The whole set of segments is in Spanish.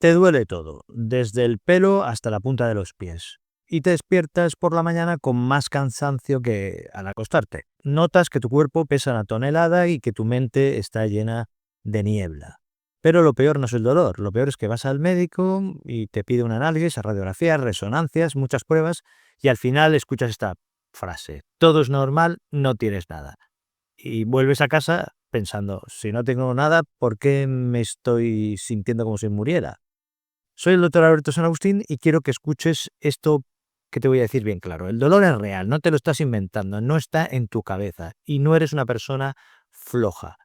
Te duele todo, desde el pelo hasta la punta de los pies. Y te despiertas por la mañana con más cansancio que al acostarte. Notas que tu cuerpo pesa una tonelada y que tu mente está llena de niebla. Pero lo peor no es el dolor, lo peor es que vas al médico y te pide un análisis, radiografías, resonancias, muchas pruebas, y al final escuchas esta frase: todo es normal, no tienes nada. Y vuelves a casa pensando: si no tengo nada, ¿por qué me estoy sintiendo como si muriera? Soy el doctor Alberto San Agustín y quiero que escuches esto que te voy a decir bien claro. El dolor es real, no te lo estás inventando, no está en tu cabeza y no eres una persona floja.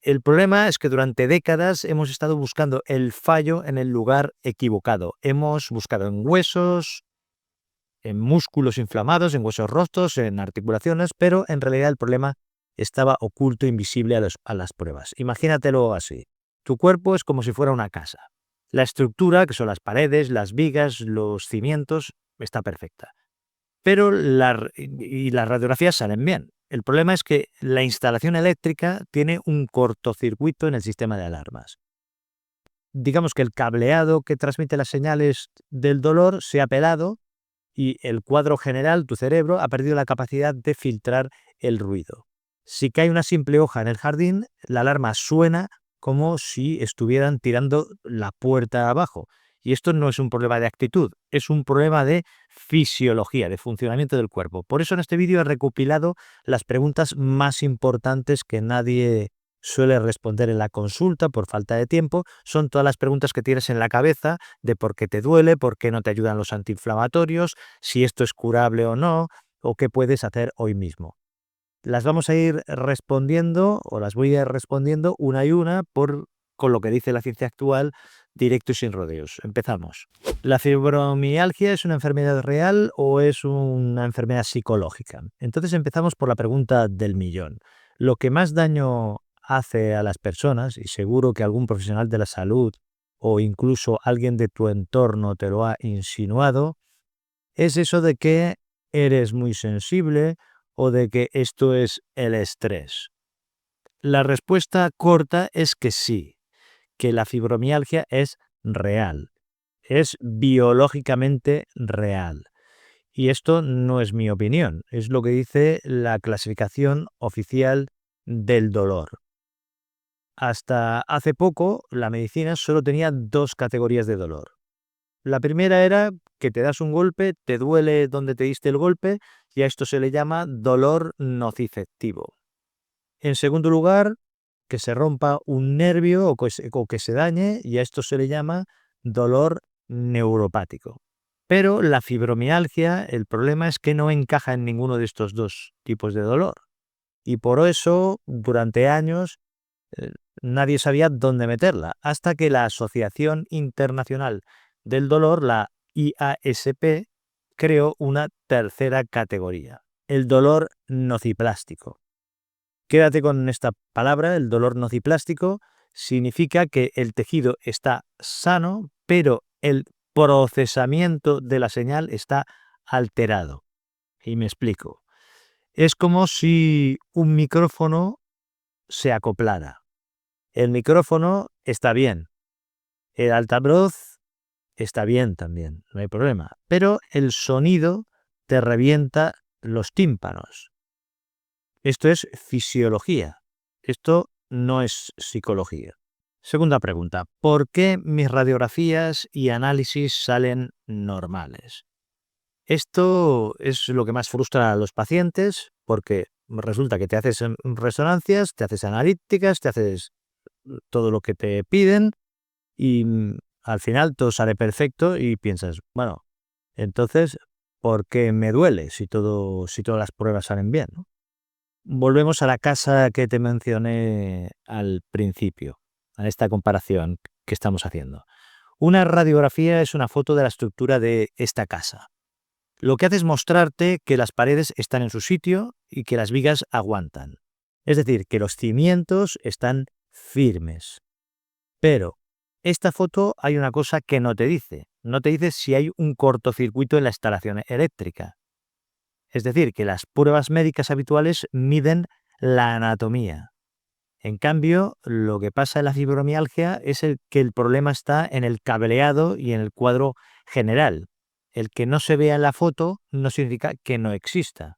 El problema es que durante décadas hemos estado buscando el fallo en el lugar equivocado. Hemos buscado en huesos, en músculos inflamados, en huesos rotos, en articulaciones, pero en realidad el problema estaba oculto, invisible a las pruebas. Imagínatelo así. Tu cuerpo es como si fuera una casa. La estructura, que son las paredes, las vigas, los cimientos, está perfecta. Pero las radiografías salen bien. El problema es que la instalación eléctrica tiene un cortocircuito en el sistema de alarmas. Digamos que el cableado que transmite las señales del dolor se ha pelado y el cuadro general, tu cerebro, ha perdido la capacidad de filtrar el ruido. Si cae una simple hoja en el jardín, la alarma suena como si estuvieran tirando la puerta abajo. Y esto no es un problema de actitud, es un problema de fisiología, de funcionamiento del cuerpo. Por eso en este vídeo he recopilado las preguntas más importantes que nadie suele responder en la consulta por falta de tiempo. Son todas las preguntas que tienes en la cabeza de por qué te duele, por qué no te ayudan los antiinflamatorios, si esto es curable o no, o qué puedes hacer hoy mismo. Las vamos a ir respondiendo, o las voy a ir respondiendo una y una con lo que dice la ciencia actual, directo y sin rodeos. Empezamos. ¿La fibromialgia es una enfermedad real o es una enfermedad psicológica? Entonces empezamos por la pregunta del millón. Lo que más daño hace a las personas, y seguro que algún profesional de la salud o incluso alguien de tu entorno te lo ha insinuado, es eso de que eres muy sensible o de que esto es el estrés. La respuesta corta es que sí, que la fibromialgia es real, es biológicamente real. Y esto no es mi opinión, es lo que dice la clasificación oficial del dolor. Hasta hace poco, la medicina solo tenía dos categorías de dolor. La primera era que te das un golpe, te duele donde te diste el golpe, y a esto se le llama dolor nociceptivo. En segundo lugar, que se rompa un nervio o que se dañe, y a esto se le llama dolor neuropático. Pero la fibromialgia, el problema es que no encaja en ninguno de estos dos tipos de dolor. Y por eso, durante años, eh, nadie sabía dónde meterla, hasta que la Asociación Internacional del Dolor, la IASP, creó una tercera categoría, el dolor nociplástico. Quédate con esta palabra, el dolor nociplástico significa que el tejido está sano, pero el procesamiento de la señal está alterado. Y me explico. Es como si un micrófono se acoplara. El micrófono está bien, el altavoz está bien también, no hay problema, pero el sonido te revienta los tímpanos. Esto es fisiología, esto no es psicología. Segunda pregunta, ¿por qué mis radiografías y análisis salen normales? Esto es lo que más frustra a los pacientes porque resulta que te haces resonancias, te haces analíticas, te haces todo lo que te piden y al final todo sale perfecto y piensas, bueno, entonces, ¿por qué me duele si todas las pruebas salen bien, ¿no? Volvemos a la casa que te mencioné al principio, a esta comparación que estamos haciendo. Una radiografía es una foto de la estructura de esta casa. Lo que hace es mostrarte que las paredes están en su sitio y que las vigas aguantan. Es decir, que los cimientos están firmes. Pero esta foto hay una cosa que no te dice. No te dice si hay un cortocircuito en la instalación eléctrica. Es decir, que las pruebas médicas habituales miden la anatomía. En cambio, lo que pasa en la fibromialgia es que el problema está en el cableado y en el cuadro general. El que no se vea en la foto no significa que no exista.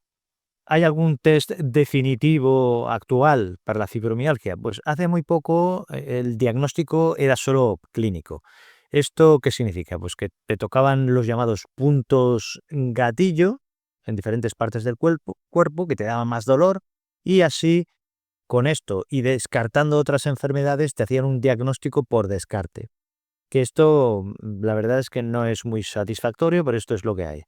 ¿Hay algún test definitivo actual para la fibromialgia? Pues hace muy poco el diagnóstico era solo clínico. ¿Esto qué significa? Pues que te tocaban los llamados puntos gatillo en diferentes partes del cuerpo que te daban más dolor, y así, con esto y descartando otras enfermedades, te hacían un diagnóstico por descarte. Que esto, la verdad es que no es muy satisfactorio, pero esto es lo que hay.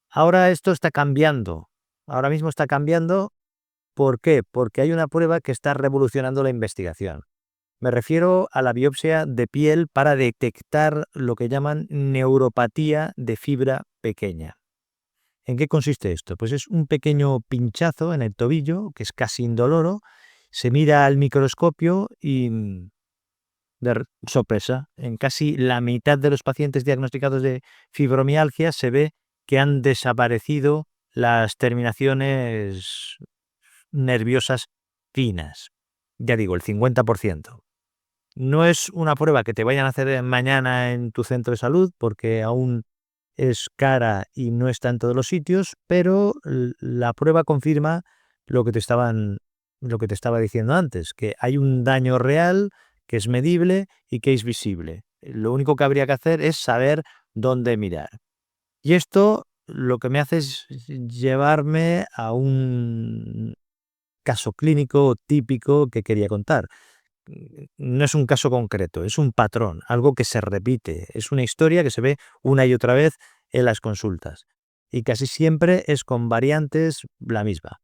Ahora esto está cambiando. Ahora mismo está cambiando. ¿Por qué? Porque hay una prueba que está revolucionando la investigación. Me refiero a la biopsia de piel para detectar lo que llaman neuropatía de fibra pequeña. ¿En qué consiste esto? Pues es un pequeño pinchazo en el tobillo, que es casi indoloro, se mira al microscopio y, sorpresa, en casi la mitad de los pacientes diagnosticados de fibromialgia se ve que han desaparecido las terminaciones nerviosas finas. Ya digo, el 50%. No es una prueba que te vayan a hacer mañana en tu centro de salud, porque aún es cara y no está en todos los sitios, pero la prueba confirma lo que te estaba diciendo antes, que hay un daño real, que es medible y que es visible. Lo único que habría que hacer es saber dónde mirar. Y esto lo que me hace es llevarme a un caso clínico típico que quería contar. No es un caso concreto, es un patrón, algo que se repite, es una historia que se ve una y otra vez en las consultas. Y casi siempre es con variantes la misma.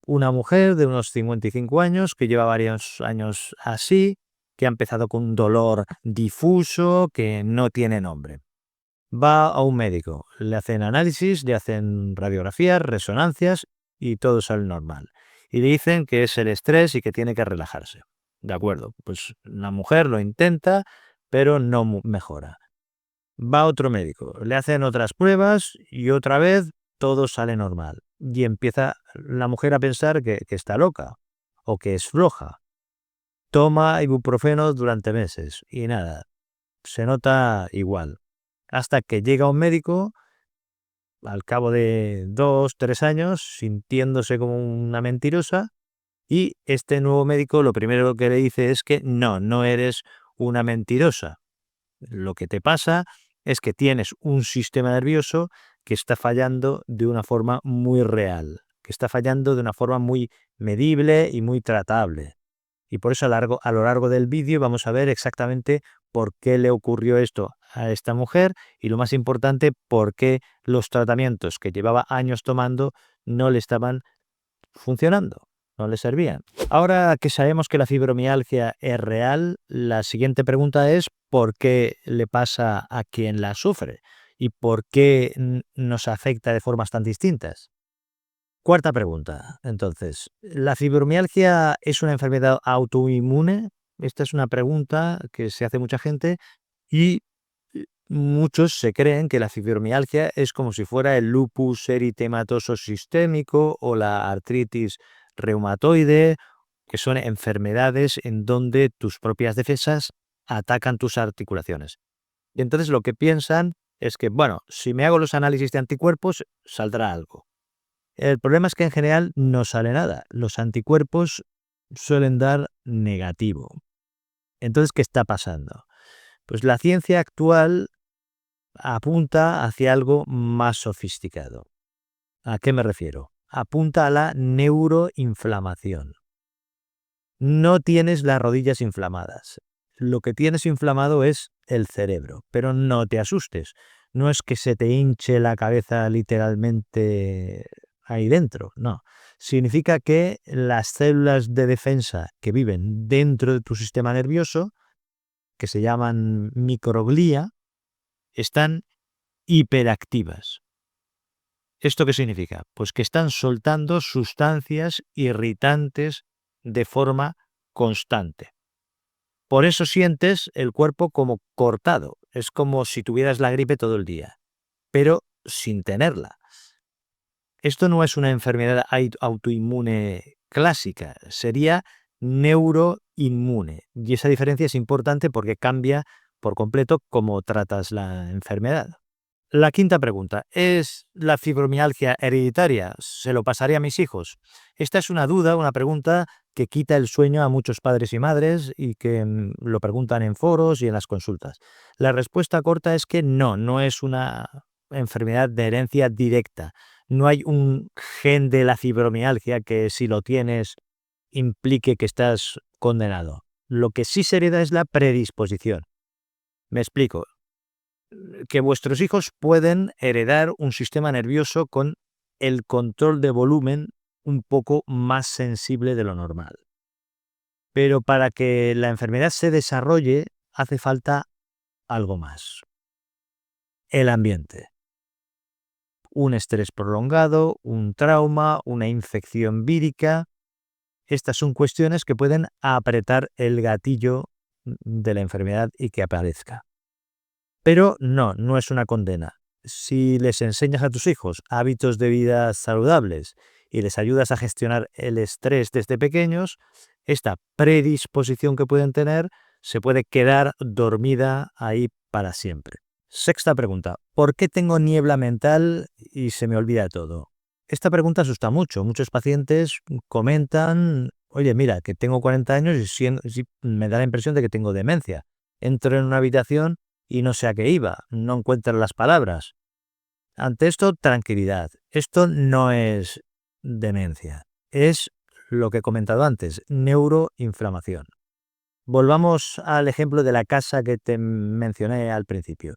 Una mujer de unos 55 años que lleva varios años así, que ha empezado con un dolor difuso que no tiene nombre. Va a un médico, le hacen análisis, le hacen radiografías, resonancias y todo sale normal. Y le dicen que es el estrés y que tiene que relajarse. De acuerdo, pues la mujer lo intenta, pero no mejora. Va a otro médico, le hacen otras pruebas y otra vez todo sale normal. Y empieza la mujer a pensar que está loca o que es floja. Toma ibuprofeno durante meses y nada, se nota igual. Hasta que llega un médico al cabo de 2, 3 años, sintiéndose como una mentirosa, y este nuevo médico lo primero que le dice es que no eres una mentirosa. Lo que te pasa es que tienes un sistema nervioso que está fallando de una forma muy real, que está fallando de una forma muy medible y muy tratable. Y por eso a lo largo del vídeo vamos a ver exactamente por qué le ocurrió esto a esta mujer y, lo más importante, por qué los tratamientos que llevaba años tomando no le estaban funcionando, no le servían. Ahora que sabemos que la fibromialgia es real, la siguiente pregunta es ¿por qué le pasa a quien la sufre? ¿Y por qué nos afecta de formas tan distintas? Cuarta pregunta, entonces, ¿la fibromialgia es una enfermedad autoinmune? Esta es una pregunta que se hace mucha gente y muchos se creen que la fibromialgia es como si fuera el lupus eritematoso sistémico o la artritis reumatoide, que son enfermedades en donde tus propias defensas atacan tus articulaciones. Y entonces lo que piensan es que, bueno, si me hago los análisis de anticuerpos, saldrá algo. El problema es que en general no sale nada. Los anticuerpos suelen dar negativo. Entonces, ¿qué está pasando? Pues la ciencia actual apunta hacia algo más sofisticado. ¿A qué me refiero? Apunta a la neuroinflamación. No tienes las rodillas inflamadas. Lo que tienes inflamado es el cerebro. Pero no te asustes. No es que se te hinche la cabeza literalmente ahí dentro, no. Significa que las células de defensa que viven dentro de tu sistema nervioso, que se llaman microglía, están hiperactivas. ¿Esto qué significa? Pues que están soltando sustancias irritantes de forma constante. Por eso sientes el cuerpo como cortado. Es como si tuvieras la gripe todo el día, pero sin tenerla. Esto no es una enfermedad autoinmune clásica, sería neuroinmune. Y esa diferencia es importante porque cambia por completo cómo tratas la enfermedad. La quinta pregunta, ¿es la fibromialgia hereditaria? ¿Se lo pasaré a mis hijos? Esta es una duda, una pregunta que quita el sueño a muchos padres y madres y que lo preguntan en foros y en las consultas. La respuesta corta es que no es una enfermedad de herencia directa. No hay un gen de la fibromialgia que si lo tienes implique que estás condenado. Lo que sí se hereda es la predisposición. Me explico. Que vuestros hijos pueden heredar un sistema nervioso con el control de volumen un poco más sensible de lo normal. Pero para que la enfermedad se desarrolle hace falta algo más. El ambiente. Un estrés prolongado, un trauma, una infección vírica. Estas son cuestiones que pueden apretar el gatillo de la enfermedad y que aparezca. Pero no es una condena. Si les enseñas a tus hijos hábitos de vida saludables y les ayudas a gestionar el estrés desde pequeños, esta predisposición que pueden tener se puede quedar dormida ahí para siempre. Sexta pregunta, ¿por qué tengo niebla mental y se me olvida todo? Esta pregunta asusta mucho. Muchos pacientes comentan, oye, mira, que tengo 40 años y me da la impresión de que tengo demencia. Entro en una habitación y no sé a qué iba, no encuentro las palabras. Ante esto, tranquilidad. Esto no es demencia, es lo que he comentado antes, neuroinflamación. Volvamos al ejemplo de la casa que te mencioné al principio.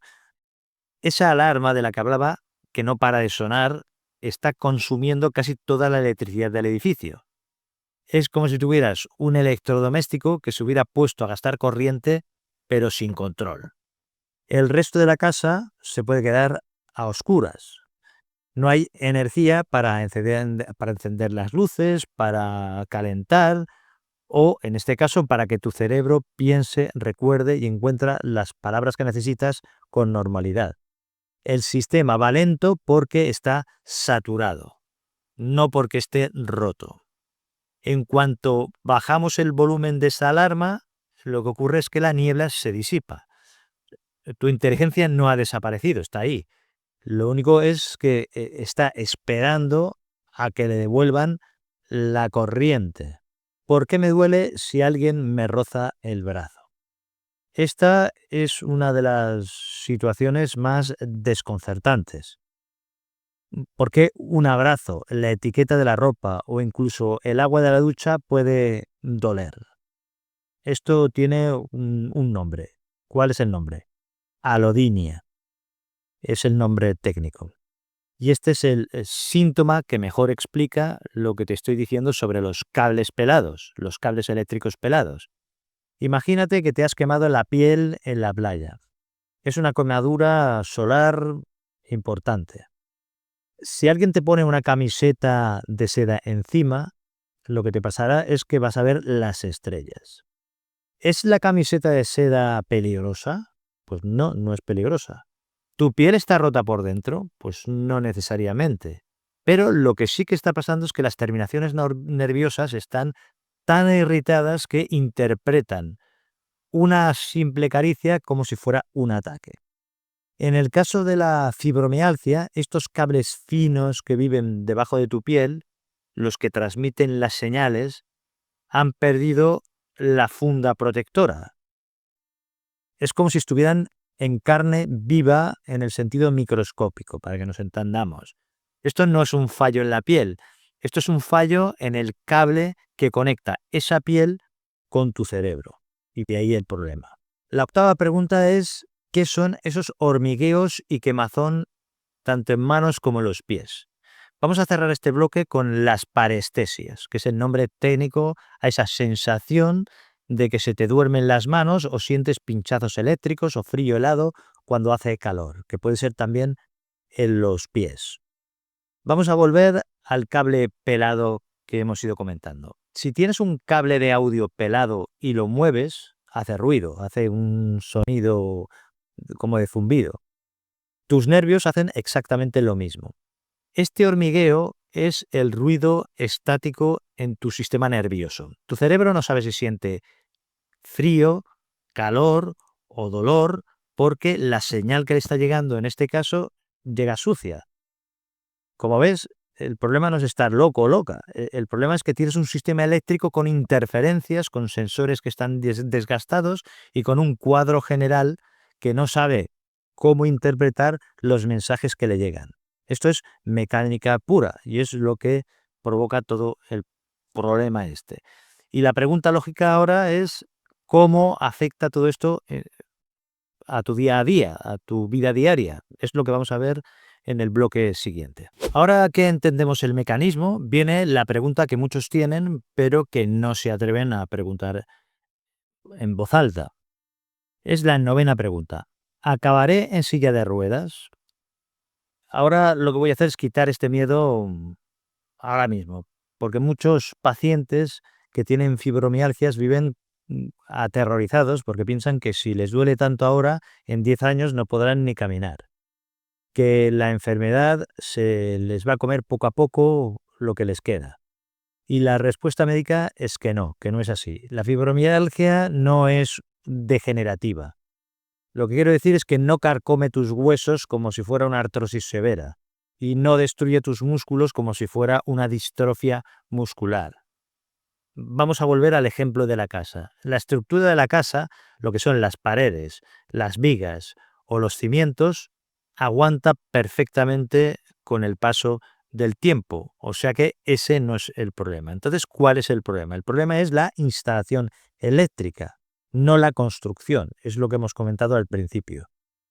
Esa alarma de la que hablaba, que no para de sonar, está consumiendo casi toda la electricidad del edificio. Es como si tuvieras un electrodoméstico que se hubiera puesto a gastar corriente, pero sin control. El resto de la casa se puede quedar a oscuras. No hay energía para encender las luces, para calentar o, en este caso, para que tu cerebro piense, recuerde y encuentre las palabras que necesitas con normalidad. El sistema va lento porque está saturado, no porque esté roto. En cuanto bajamos el volumen de esa alarma, lo que ocurre es que la niebla se disipa. Tu inteligencia no ha desaparecido, está ahí. Lo único es que está esperando a que le devuelvan la corriente. ¿Por qué me duele si alguien me roza el brazo? Esta es una de las situaciones más desconcertantes. ¿Por qué un abrazo, la etiqueta de la ropa o incluso el agua de la ducha puede doler? Esto tiene un nombre. ¿Cuál es el nombre? Alodinia. Es el nombre técnico. Y este es el síntoma que mejor explica lo que te estoy diciendo sobre los cables pelados, los cables eléctricos pelados. Imagínate que te has quemado la piel en la playa. Es una quemadura solar importante. Si alguien te pone una camiseta de seda encima, lo que te pasará es que vas a ver las estrellas. ¿Es la camiseta de seda peligrosa? Pues no es peligrosa. ¿Tu piel está rota por dentro? Pues no necesariamente. Pero lo que sí que está pasando es que las terminaciones nerviosas están tan irritadas que interpretan una simple caricia como si fuera un ataque. En el caso de la fibromialgia, estos cables finos que viven debajo de tu piel, los que transmiten las señales, han perdido la funda protectora. Es como si estuvieran en carne viva en el sentido microscópico, para que nos entendamos. Esto no es un fallo en la piel, esto es un fallo en el cable que conecta esa piel con tu cerebro. Y de ahí el problema. La octava pregunta es, ¿qué son esos hormigueos y quemazón tanto en manos como en los pies? Vamos a cerrar este bloque con las parestesias, que es el nombre técnico a esa sensación de que se te duermen las manos o sientes pinchazos eléctricos o frío helado cuando hace calor, que puede ser también en los pies. Vamos a volver al cable pelado que hemos ido comentando. Si tienes un cable de audio pelado y lo mueves, hace ruido, hace un sonido como de zumbido. Tus nervios hacen exactamente lo mismo. Este hormigueo es el ruido estático en tu sistema nervioso. Tu cerebro no sabe si siente frío, calor o dolor, porque la señal que le está llegando en este caso llega sucia. Como ves, el problema no es estar loco o loca. El problema es que tienes un sistema eléctrico con interferencias, con sensores que están desgastados y con un cuadro general que no sabe cómo interpretar los mensajes que le llegan. Esto es mecánica pura y es lo que provoca todo el problema este. Y la pregunta lógica ahora es cómo afecta todo esto a tu día a día, a tu vida diaria. Es lo que vamos a ver en el bloque siguiente. Ahora que entendemos el mecanismo, viene la pregunta que muchos tienen, pero que no se atreven a preguntar en voz alta. Es la 9ª pregunta. ¿Acabaré en silla de ruedas? Ahora lo que voy a hacer es quitar este miedo ahora mismo, porque muchos pacientes que tienen fibromialgias viven aterrorizados porque piensan que si les duele tanto ahora, en 10 años no podrán ni caminar. Que la enfermedad se les va a comer poco a poco lo que les queda. Y la respuesta médica es que no es así. La fibromialgia no es degenerativa. Lo que quiero decir es que no carcome tus huesos como si fuera una artrosis severa y no destruye tus músculos como si fuera una distrofia muscular. Vamos a volver al ejemplo de la casa. La estructura de la casa, lo que son las paredes, las vigas o los cimientos, aguanta perfectamente con el paso del tiempo. O sea que ese no es el problema. Entonces, ¿cuál es el problema? El problema es la instalación eléctrica, no la construcción. Es lo que hemos comentado al principio.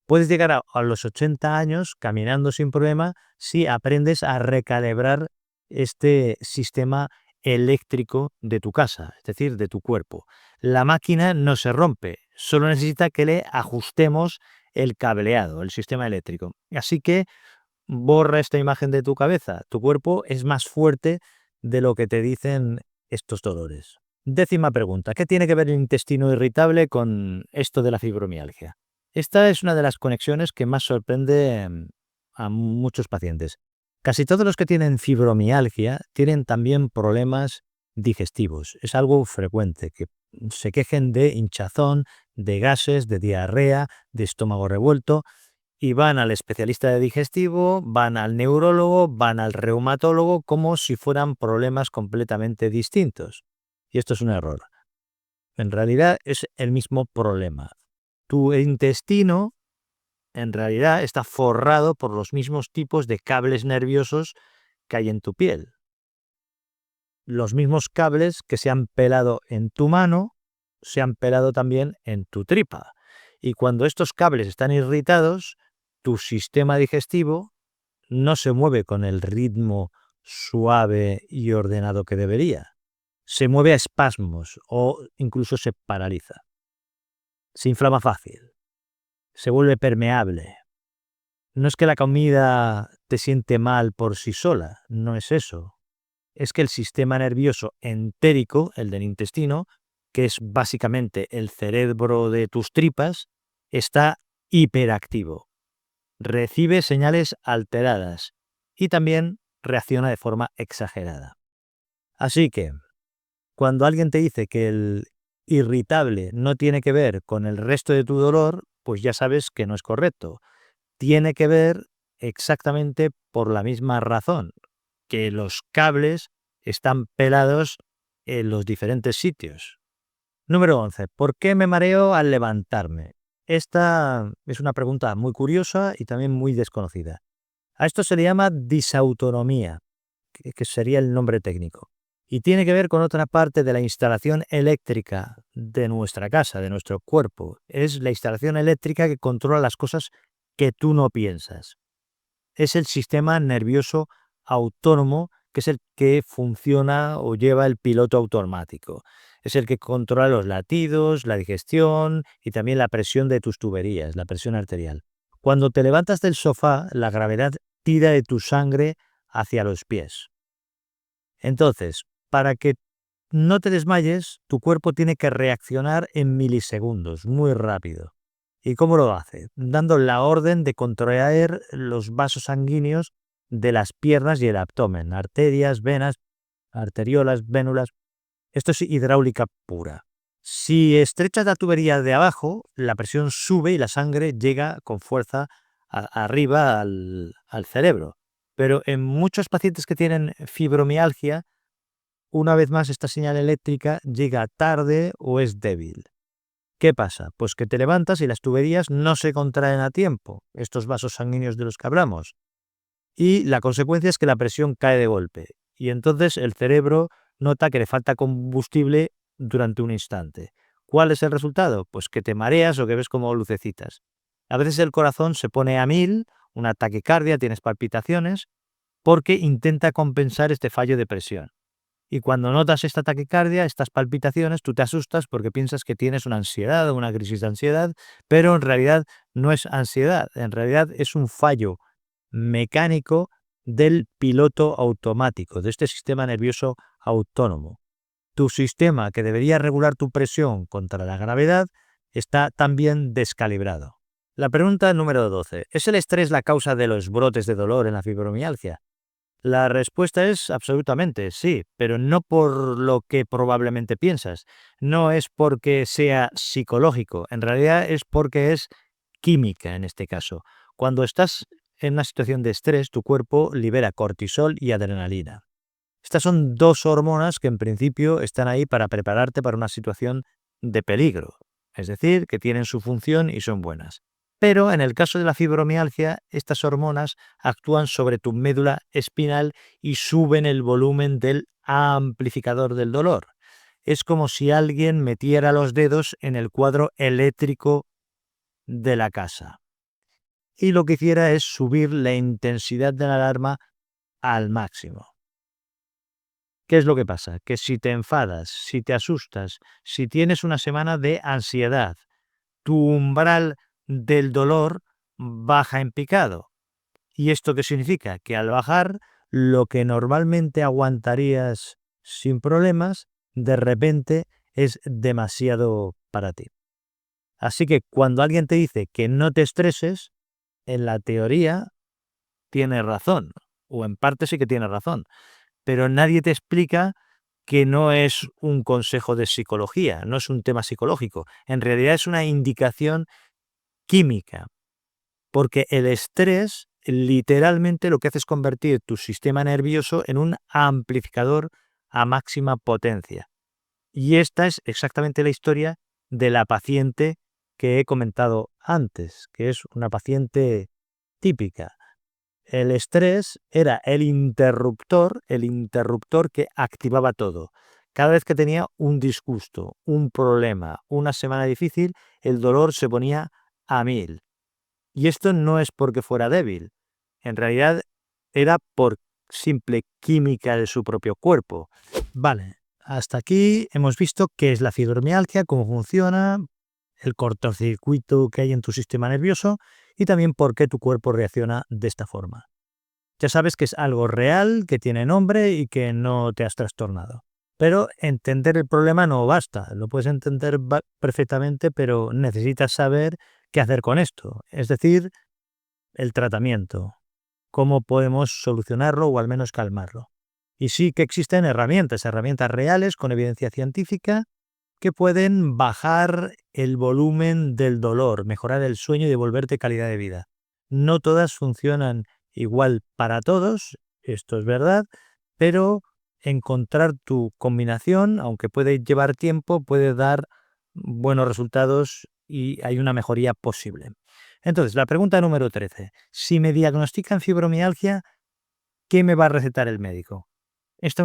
Puedes llegar a los 80 años caminando sin problema si aprendes a recalibrar este sistema eléctrico de tu casa, es decir, de tu cuerpo. La máquina no se rompe, solo necesita que le ajustemos el cableado, el sistema eléctrico. Así que borra esta imagen de tu cabeza. Tu cuerpo es más fuerte de lo que te dicen estos dolores. 10ª pregunta. ¿Qué tiene que ver el intestino irritable con esto de la fibromialgia? Esta es una de las conexiones que más sorprende a muchos pacientes. Casi todos los que tienen fibromialgia tienen también problemas digestivos. Es algo frecuente que se quejen de hinchazón, de gases, de diarrea, de estómago revuelto y van al especialista de digestivo, van al neurólogo, van al reumatólogo como si fueran problemas completamente distintos. Y esto es un error. En realidad es el mismo problema. Tu intestino en realidad está forrado por los mismos tipos de cables nerviosos que hay en tu piel. Los mismos cables que se han pelado en tu mano, se han pelado también en tu tripa. Y cuando estos cables están irritados, tu sistema digestivo no se mueve con el ritmo suave y ordenado que debería. Se mueve a espasmos o incluso se paraliza. Se inflama fácil. Se vuelve permeable. No es que la comida te siente mal por sí sola, no es eso. Es que el sistema nervioso entérico, el del intestino, que es básicamente el cerebro de tus tripas, está hiperactivo. Recibe señales alteradas y también reacciona de forma exagerada. Así que, cuando alguien te dice que el irritable no tiene que ver con el resto de tu dolor, pues ya sabes que no es correcto. Tiene que ver exactamente por la misma razón, que los cables están pelados en los diferentes sitios. Número 11. ¿Por qué me mareo al levantarme? Esta es una pregunta muy curiosa y también muy desconocida. A esto se le llama disautonomía, que sería el nombre técnico. Y tiene que ver con otra parte de la instalación eléctrica de nuestra casa, de nuestro cuerpo. Es la instalación eléctrica que controla las cosas que tú no piensas. Es el sistema nervioso autónomo, que es el que funciona o lleva el piloto automático. Es el que controla los latidos, la digestión y también la presión de tus tuberías, la presión arterial. Cuando te levantas del sofá, la gravedad tira de tu sangre hacia los pies. Entonces, para que no te desmayes, tu cuerpo tiene que reaccionar en milisegundos, muy rápido. ¿Y cómo lo hace? Dando la orden de contraer los vasos sanguíneos de las piernas y el abdomen, arterias, venas. arteriolas, vénulas. Esto es hidráulica pura. Si estrechas la tubería de abajo, la presión sube y la sangre llega con fuerza arriba al cerebro. Pero en muchos pacientes que tienen fibromialgia, una vez más esta señal eléctrica llega tarde o es débil. ¿Qué pasa? Pues que te levantas y las tuberías no se contraen a tiempo, estos vasos sanguíneos de los que hablamos. Y la consecuencia es que la presión cae de golpe. Y entonces el cerebro nota que le falta combustible durante un instante. ¿Cuál es el resultado? Pues que te mareas o que ves como lucecitas. A veces el corazón se pone a 1000, una taquicardia, tienes palpitaciones, porque intenta compensar este fallo de presión. Y cuando notas esta taquicardia, estas palpitaciones, tú te asustas porque piensas que tienes una ansiedad o una crisis de ansiedad, pero en realidad no es ansiedad, en realidad es un fallo mecánico del piloto automático, de este sistema nervioso autónomo. Tu sistema, que debería regular tu presión contra la gravedad, está también descalibrado. La pregunta número 12. ¿Es el estrés la causa de los brotes de dolor en la fibromialgia? La respuesta es absolutamente sí, pero no por lo que probablemente piensas. No es porque sea psicológico, en realidad es porque es química en este caso. Cuando estás en una situación de estrés, tu cuerpo libera cortisol y adrenalina. Estas son dos hormonas que en principio están ahí para prepararte para una situación de peligro, es decir, que tienen su función y son buenas. Pero en el caso de la fibromialgia, estas hormonas actúan sobre tu médula espinal y suben el volumen del amplificador del dolor. Es como si alguien metiera los dedos en el cuadro eléctrico de la casa. Y lo que hiciera es subir la intensidad de la alarma al máximo. ¿Qué es lo que pasa? Que si te enfadas, si te asustas, si tienes una semana de ansiedad, tu umbral del dolor baja en picado. ¿Y esto qué significa? Que al bajar, lo que normalmente aguantarías sin problemas, de repente es demasiado para ti. Así que cuando alguien te dice que no te estreses, en la teoría tiene razón, o en parte sí que tiene razón, pero nadie te explica que no es un consejo de psicología, no es un tema psicológico, en realidad es una indicación química, porque el estrés literalmente lo que hace es convertir tu sistema nervioso en un amplificador a máxima potencia. Y esta es exactamente la historia de la paciente que he comentado antes, que es una paciente típica. El estrés era el interruptor que activaba todo. Cada vez que tenía un disgusto, un problema, una semana difícil, el dolor se ponía a 1000. Y esto no es porque fuera débil. En realidad era por simple química de su propio cuerpo. Vale, hasta aquí hemos visto qué es la fibromialgia, cómo funciona, el cortocircuito que hay en tu sistema nervioso y también por qué tu cuerpo reacciona de esta forma. Ya sabes que es algo real, que tiene nombre y que no te has trastornado. Pero entender el problema no basta. Lo puedes entender perfectamente, pero necesitas saber qué hacer con esto. Es decir, el tratamiento. Cómo podemos solucionarlo o al menos calmarlo. Y sí que existen herramientas reales con evidencia científica que pueden bajar el volumen del dolor, mejorar el sueño y devolverte calidad de vida. No todas funcionan igual para todos, esto es verdad, pero encontrar tu combinación, aunque puede llevar tiempo, puede dar buenos resultados y hay una mejoría posible. Entonces, la pregunta número 13. Si me diagnostican fibromialgia, ¿qué me va a recetar el médico? Esta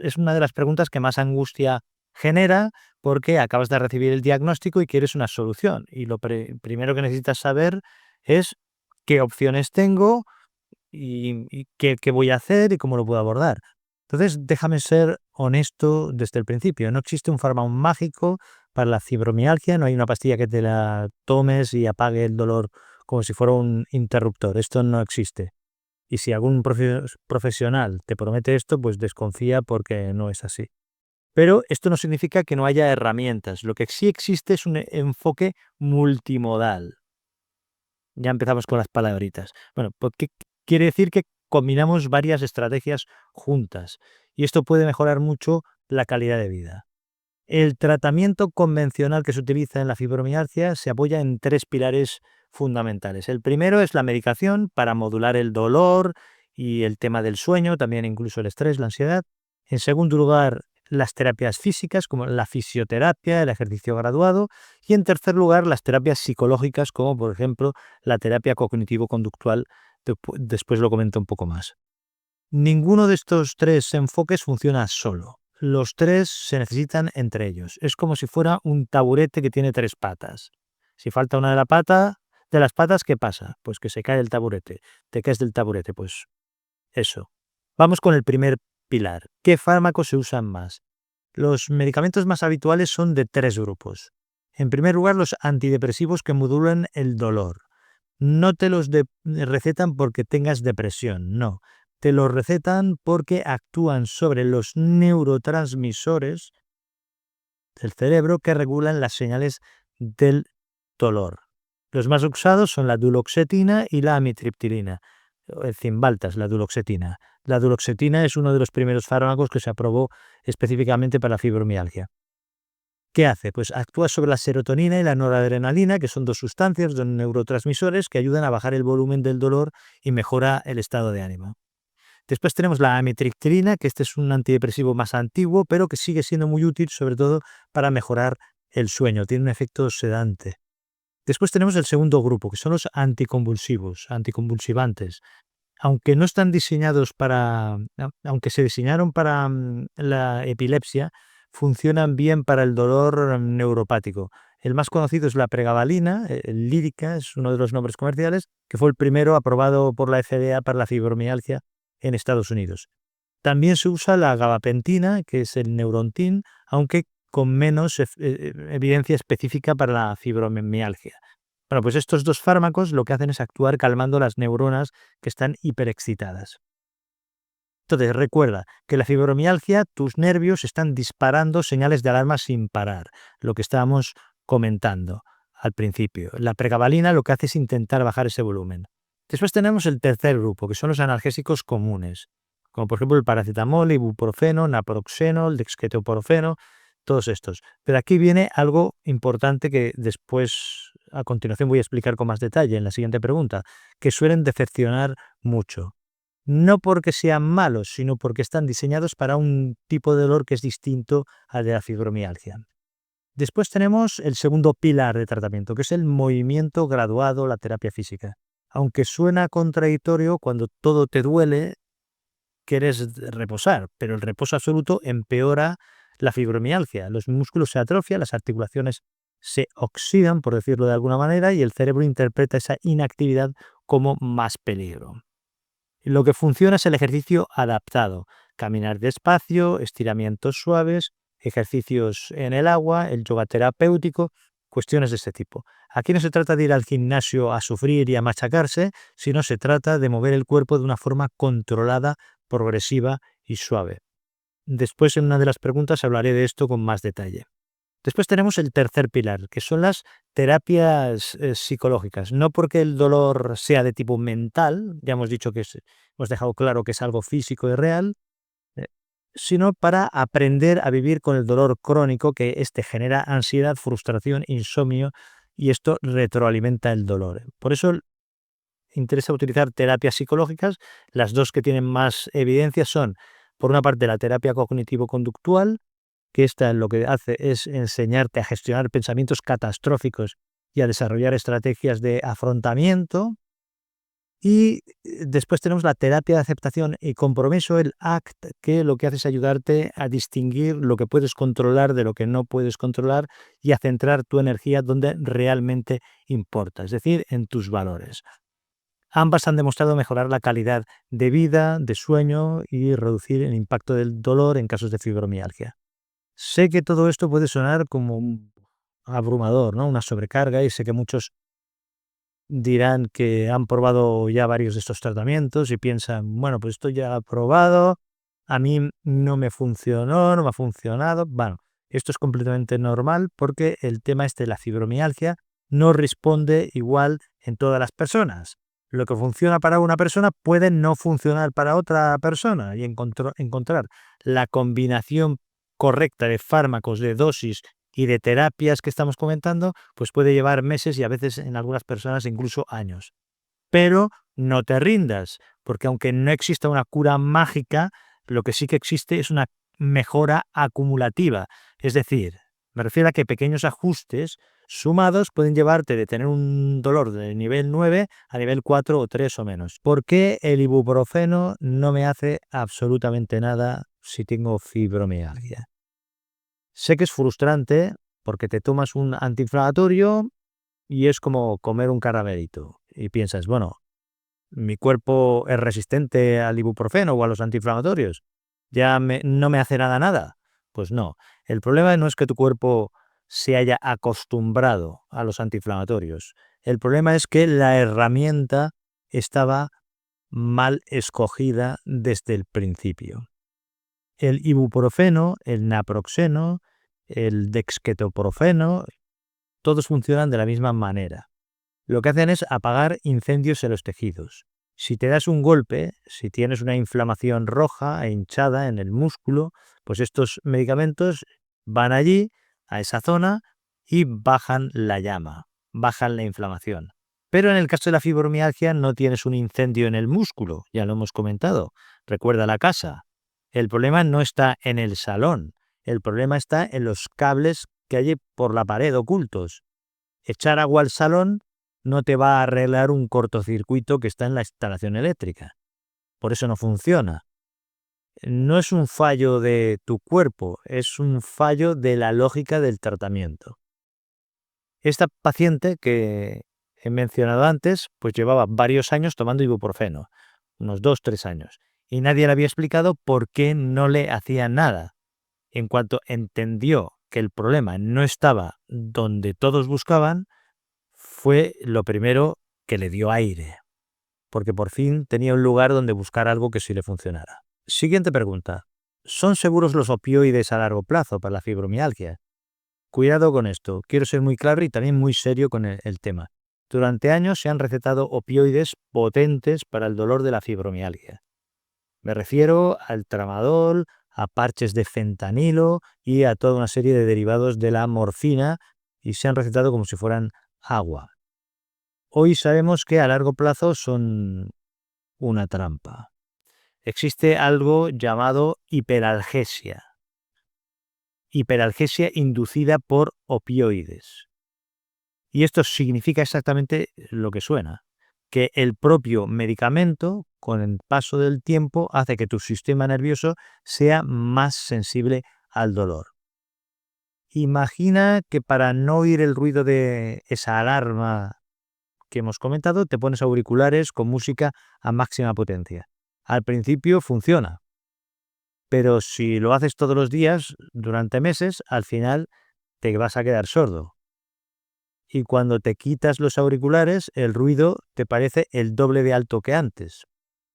es una de las preguntas que más angustia genera porque acabas de recibir el diagnóstico y quieres una solución. Y lo primero que necesitas saber es qué opciones tengo y qué voy a hacer y cómo lo puedo abordar. Entonces, déjame ser honesto desde el principio. No existe un fármaco mágico para la fibromialgia, no hay una pastilla que te la tomes y apague el dolor como si fuera un interruptor. Esto no existe. Y si algún profesional te promete esto, pues desconfía porque no es así. Pero esto no significa que no haya herramientas. Lo que sí existe es un enfoque multimodal. Ya empezamos con las palabritas. Bueno, pues ¿qué quiere decir? Que combinamos varias estrategias juntas. y esto puede mejorar mucho la calidad de vida. El tratamiento convencional que se utiliza en la fibromialgia se apoya en 3 pilares fundamentales. El primero es la medicación para modular el dolor y el tema del sueño, también incluso el estrés, la ansiedad. En segundo lugar, las terapias físicas como la fisioterapia, el ejercicio graduado. Y en tercer lugar, las terapias psicológicas como por ejemplo la terapia cognitivo-conductual. Después lo comento un poco más. Ninguno de estos 3 enfoques funciona solo. Los 3 se necesitan entre ellos. Es como si fuera un taburete que tiene 3 patas. Si falta una de las patas, ¿qué pasa? Pues que se cae el taburete. Te caes del taburete, pues eso. Vamos con el primer pilar. ¿Qué fármacos se usan más? Los medicamentos más habituales son de 3 grupos. En primer lugar, los antidepresivos que modulan el dolor. No te los recetan porque tengas depresión, no. Te los recetan porque actúan sobre los neurotransmisores del cerebro que regulan las señales del dolor. Los más usados son la duloxetina y la amitriptilina. El Cymbalta es la duloxetina. La duloxetina es uno de los primeros fármacos que se aprobó específicamente para la fibromialgia. ¿Qué hace? Pues actúa sobre la serotonina y la noradrenalina, que son 2 sustancias, 2 neurotransmisores que ayudan a bajar el volumen del dolor y mejora el estado de ánimo. Después tenemos la amitriptilina, que este es un antidepresivo más antiguo, pero que sigue siendo muy útil, sobre todo para mejorar el sueño. Tiene un efecto sedante. Después tenemos el segundo grupo, que son los anticonvulsivos, anticonvulsivantes. Aunque no están diseñados aunque se diseñaron para la epilepsia, funcionan bien para el dolor neuropático. El más conocido es la pregabalina, el Lyrica es uno de los nombres comerciales, que fue el primero aprobado por la FDA para la fibromialgia en Estados Unidos. También se usa la gabapentina, que es el Neurontin, aunque con menos evidencia específica para la fibromialgia. Bueno, pues estos 2 fármacos lo que hacen es actuar calmando las neuronas que están hiperexcitadas. Entonces, recuerda que la fibromialgia, tus nervios están disparando señales de alarma sin parar, lo que estábamos comentando al principio. La pregabalina lo que hace es intentar bajar ese volumen. Después tenemos el tercer grupo, que son los analgésicos comunes, como por ejemplo el paracetamol, ibuprofeno, naproxeno, el dexketoprofeno, todos estos. Pero aquí viene algo importante que después, a continuación, voy a explicar con más detalle en la siguiente pregunta, que suelen decepcionar mucho. No porque sean malos, sino porque están diseñados para un tipo de dolor que es distinto al de la fibromialgia. Después tenemos el segundo pilar de tratamiento, que es el movimiento graduado, la terapia física. Aunque suena contradictorio, cuando todo te duele, quieres reposar, pero el reposo absoluto empeora la fibromialgia. Los músculos se atrofian, las articulaciones se oxidan, por decirlo de alguna manera, y el cerebro interpreta esa inactividad como más peligro. Lo que funciona es el ejercicio adaptado, caminar despacio, estiramientos suaves, ejercicios en el agua, el yoga terapéutico, cuestiones de este tipo. Aquí no se trata de ir al gimnasio a sufrir y a machacarse, sino se trata de mover el cuerpo de una forma controlada, progresiva y suave. Después, en una de las preguntas, hablaré de esto con más detalle. Después tenemos el tercer pilar, que son las terapias psicológicas. No porque el dolor sea de tipo mental, ya hemos dicho que hemos dejado claro que es algo físico y real, eh, sino para aprender a vivir con el dolor crónico, que este genera ansiedad, frustración, insomnio, y esto retroalimenta el dolor. Por eso interesa utilizar terapias psicológicas. Las 2 que tienen más evidencia son, por una parte, la terapia cognitivo-conductual, que esta lo que hace es enseñarte a gestionar pensamientos catastróficos y a desarrollar estrategias de afrontamiento. Y después tenemos la terapia de aceptación y compromiso, el ACT, que lo que hace es ayudarte a distinguir lo que puedes controlar de lo que no puedes controlar y a centrar tu energía donde realmente importa, es decir, en tus valores. Ambas han demostrado mejorar la calidad de vida, de sueño y reducir el impacto del dolor en casos de fibromialgia. Sé que todo esto puede sonar como abrumador, ¿no? Una sobrecarga, y sé que muchos dirán que han probado ya varios de estos tratamientos y piensan, bueno, pues esto ya ha probado, a mí no me funcionó, no me ha funcionado. Bueno, esto es completamente normal porque el tema este de la fibromialgia no responde igual en todas las personas. Lo que funciona para una persona puede no funcionar para otra persona y encontrar la combinación correcta de fármacos, de dosis y de terapias que estamos comentando, pues puede llevar meses y a veces en algunas personas incluso años. Pero no te rindas, porque aunque no exista una cura mágica, lo que sí que existe es una mejora acumulativa. Es decir, me refiero a que pequeños ajustes sumados pueden llevarte de tener un dolor de nivel 9 a nivel 4 o 3 o menos. ¿Por qué el ibuprofeno no me hace absolutamente nada si tengo fibromialgia? Sé que es frustrante porque te tomas un antiinflamatorio y es como comer un caramelito y piensas, bueno, mi cuerpo es resistente al ibuprofeno o a los antiinflamatorios, no me hace nada. Pues no, el problema no es que tu cuerpo se haya acostumbrado a los antiinflamatorios. El problema es que la herramienta estaba mal escogida desde el principio. El ibuprofeno, el naproxeno, el dexketoprofeno, todos funcionan de la misma manera. Lo que hacen es apagar incendios en los tejidos. Si te das un golpe, si tienes una inflamación roja e hinchada en el músculo, pues estos medicamentos van allí, a esa zona, y bajan la llama, bajan la inflamación. Pero en el caso de la fibromialgia no tienes un incendio en el músculo, ya lo hemos comentado. Recuerda la casa. El problema no está en el salón, el problema está en los cables que hay por la pared ocultos. Echar agua al salón no te va a arreglar un cortocircuito que está en la instalación eléctrica. Por eso no funciona. No es un fallo de tu cuerpo, es un fallo de la lógica del tratamiento. Esta paciente que he mencionado antes, pues llevaba varios años tomando ibuprofeno, unos 2-3 años, y nadie le había explicado por qué no le hacía nada. En cuanto entendió que el problema no estaba donde todos buscaban, fue lo primero que le dio aire, porque por fin tenía un lugar donde buscar algo que sí le funcionara. Siguiente pregunta. ¿Son seguros los opioides a largo plazo para la fibromialgia? Cuidado con esto, quiero ser muy claro y también muy serio con el tema. Durante años se han recetado opioides potentes para el dolor de la fibromialgia. Me refiero al tramadol, a parches de fentanilo y a toda una serie de derivados de la morfina y se han recetado como si fueran agua. Hoy sabemos que a largo plazo son una trampa. Existe algo llamado hiperalgesia inducida por opioides. Y esto significa exactamente lo que suena, que el propio medicamento, con el paso del tiempo, hace que tu sistema nervioso sea más sensible al dolor. Imagina que para no oír el ruido de esa alarma que hemos comentado, te pones auriculares con música a máxima potencia. Al principio funciona, pero si lo haces todos los días, durante meses, al final te vas a quedar sordo. Y cuando te quitas los auriculares, el ruido te parece el doble de alto que antes.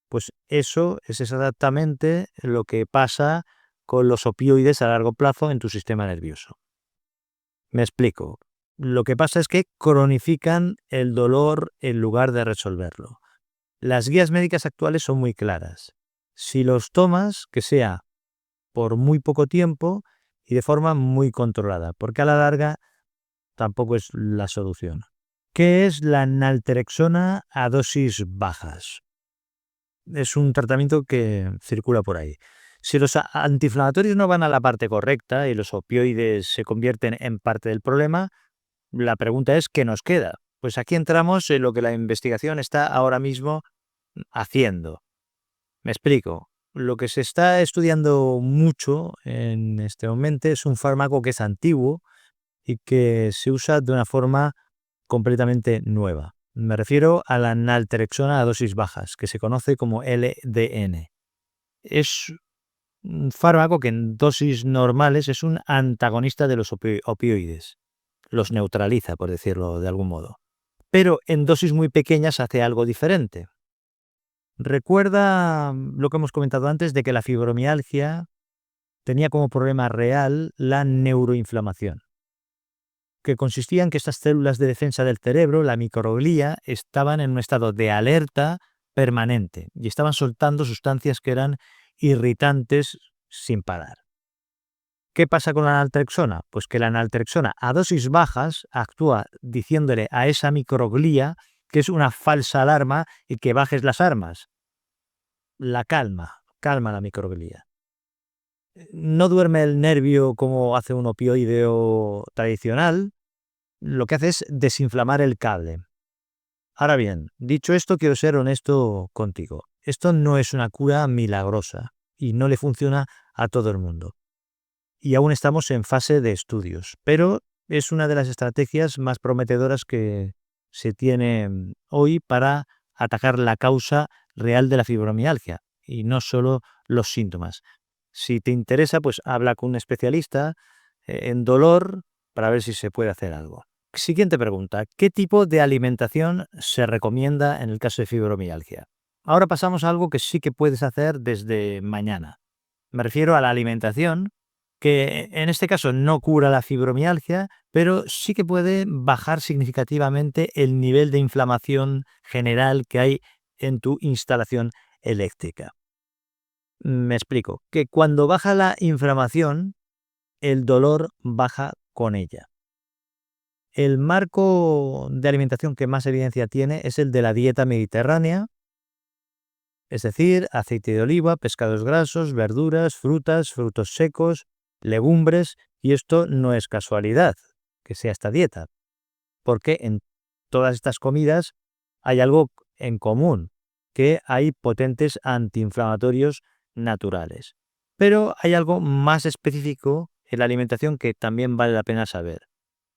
Pues eso es exactamente lo que pasa con los opioides a largo plazo en tu sistema nervioso. Me explico. Lo que pasa es que cronifican el dolor en lugar de resolverlo. Las guías médicas actuales son muy claras. Si los tomas, que sea por muy poco tiempo y de forma muy controlada, porque a la larga tampoco es la solución. ¿Qué es la naltrexona a dosis bajas? Es un tratamiento que circula por ahí. Si los antiinflamatorios no van a la parte correcta y los opioides se convierten en parte del problema, la pregunta es, ¿qué nos queda? Pues aquí entramos en lo que la investigación está ahora mismo haciendo. Me explico. Lo que se está estudiando mucho en este momento es un fármaco que es antiguo y que se usa de una forma completamente nueva. Me refiero a la naltrexona a dosis bajas, que se conoce como LDN. Es un fármaco que en dosis normales es un antagonista de los opioides. Los neutraliza, por decirlo de algún modo. Pero en dosis muy pequeñas hace algo diferente. Recuerda lo que hemos comentado antes de que la fibromialgia tenía como problema real la neuroinflamación. que consistía en que estas células de defensa del cerebro, la microglía, estaban en un estado de alerta permanente y estaban soltando sustancias que eran irritantes sin parar. ¿Qué pasa con la naltrexona? Pues que la naltrexona a dosis bajas actúa diciéndole a esa microglía que es una falsa alarma y que bajes las armas. La calma la microglía. No duerme el nervio como hace un opioideo tradicional, lo que hace es desinflamar el cable. Ahora bien, dicho esto, quiero ser honesto contigo. Esto no es una cura milagrosa y no le funciona a todo el mundo. Y aún estamos en fase de estudios, pero es una de las estrategias más prometedoras que se tiene hoy para atacar la causa real de la fibromialgia y no solo los síntomas. Si te interesa, pues habla con un especialista en dolor para ver si se puede hacer algo. Siguiente pregunta. ¿Qué tipo de alimentación se recomienda en el caso de fibromialgia? Ahora pasamos a algo que sí que puedes hacer desde mañana. Me refiero a la alimentación, que en este caso no cura la fibromialgia, pero sí que puede bajar significativamente el nivel de inflamación general que hay en tu instalación eléctrica. Me explico, que cuando baja la inflamación, el dolor baja con ella. El marco de alimentación que más evidencia tiene es el de la dieta mediterránea, es decir, aceite de oliva, pescados grasos, verduras, frutas, frutos secos, legumbres, y esto no es casualidad que sea esta dieta, porque en todas estas comidas hay algo en común, que hay potentes antiinflamatorios naturales. Pero hay algo más específico en la alimentación que también vale la pena saber.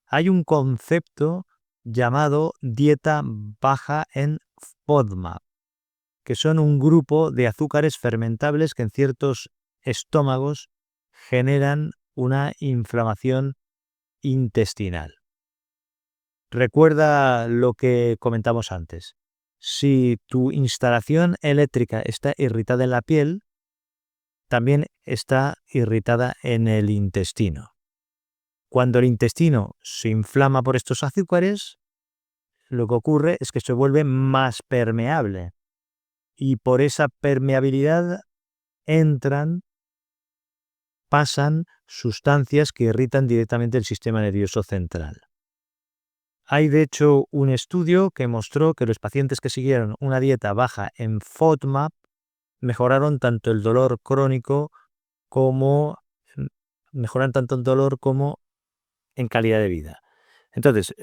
Hay un concepto llamado dieta baja en FODMAP, que son un grupo de azúcares fermentables que en ciertos estómagos generan una inflamación intestinal. Recuerda lo que comentamos antes. Si tu instalación eléctrica está irritada en la piel, también está irritada en el intestino. Cuando el intestino se inflama por estos azúcares, lo que ocurre es que se vuelve más permeable y por esa permeabilidad pasan sustancias que irritan directamente el sistema nervioso central. Hay de hecho un estudio que mostró que los pacientes que siguieron una dieta baja en FODMAP mejoraron tanto el dolor crónico como en calidad de vida. Entonces,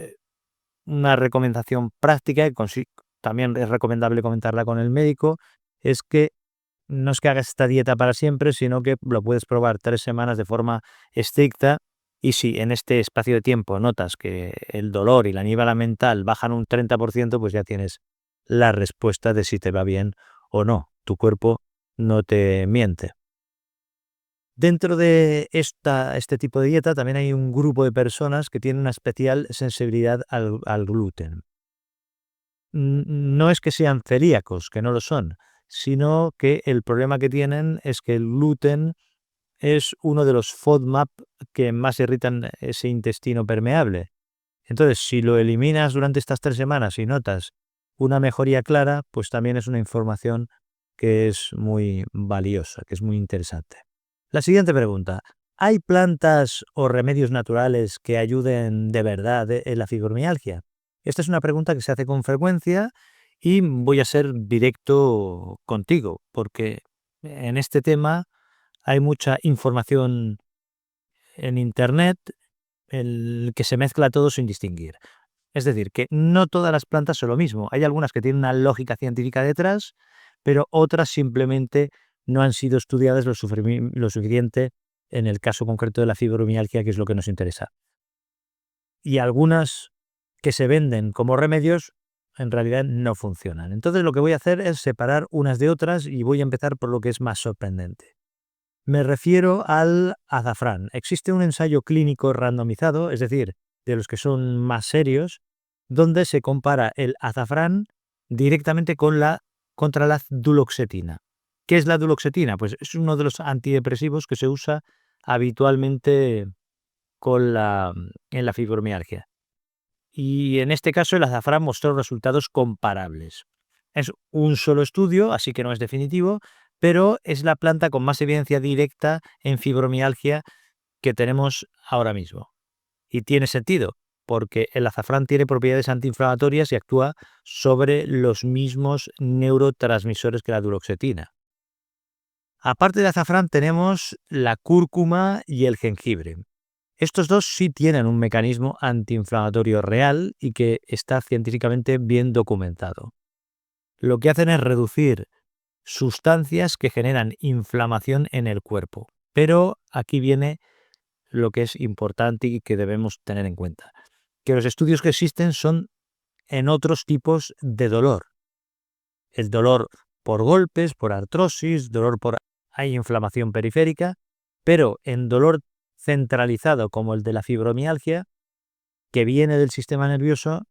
una recomendación práctica, también es recomendable comentarla con el médico, es que no es que hagas esta dieta para siempre, sino que lo puedes probar 3 semanas de forma estricta y si en este espacio de tiempo notas que el dolor y la niebla mental bajan un 30%, pues ya tienes la respuesta de si te va bien o no. Tu cuerpo no te miente. Dentro de este tipo de dieta también hay un grupo de personas que tienen una especial sensibilidad al gluten. No es que sean celíacos, que no lo son, sino que el problema que tienen es que el gluten es uno de los FODMAP que más irritan ese intestino permeable. Entonces, si lo eliminas durante estas 3 semanas y notas una mejoría clara, pues también es una información que es muy valiosa, que es muy interesante. La siguiente pregunta. ¿Hay plantas o remedios naturales que ayuden de verdad en la fibromialgia? Esta es una pregunta que se hace con frecuencia y voy a ser directo contigo, porque en este tema hay mucha información en Internet que se mezcla todo sin distinguir. Es decir, que no todas las plantas son lo mismo. Hay algunas que tienen una lógica científica detrás, pero otras simplemente no han sido estudiadas lo suficiente en el caso concreto de la fibromialgia, que es lo que nos interesa. Y algunas que se venden como remedios en realidad no funcionan. Entonces lo que voy a hacer es separar unas de otras y voy a empezar por lo que es más sorprendente. Me refiero al azafrán. Existe un ensayo clínico randomizado, es decir, de los que son más serios, donde se compara el azafrán directamente contra la duloxetina. ¿Qué es la duloxetina? Pues es uno de los antidepresivos que se usa habitualmente en la fibromialgia. Y en este caso el azafrán mostró resultados comparables. Es un solo estudio, así que no es definitivo, pero es la planta con más evidencia directa en fibromialgia que tenemos ahora mismo. Y tiene sentido, porque el azafrán tiene propiedades antiinflamatorias y actúa sobre los mismos neurotransmisores que la duloxetina. Aparte del azafrán tenemos la cúrcuma y el jengibre. Estos dos sí tienen un mecanismo antiinflamatorio real y que está científicamente bien documentado. Lo que hacen es reducir sustancias que generan inflamación en el cuerpo. Pero aquí viene lo que es importante y que debemos tener en cuenta. Que los estudios que existen son en otros tipos de dolor. El dolor por golpes, por artrosis, hay inflamación periférica, pero en dolor centralizado como el de la fibromialgia, que viene del sistema nervioso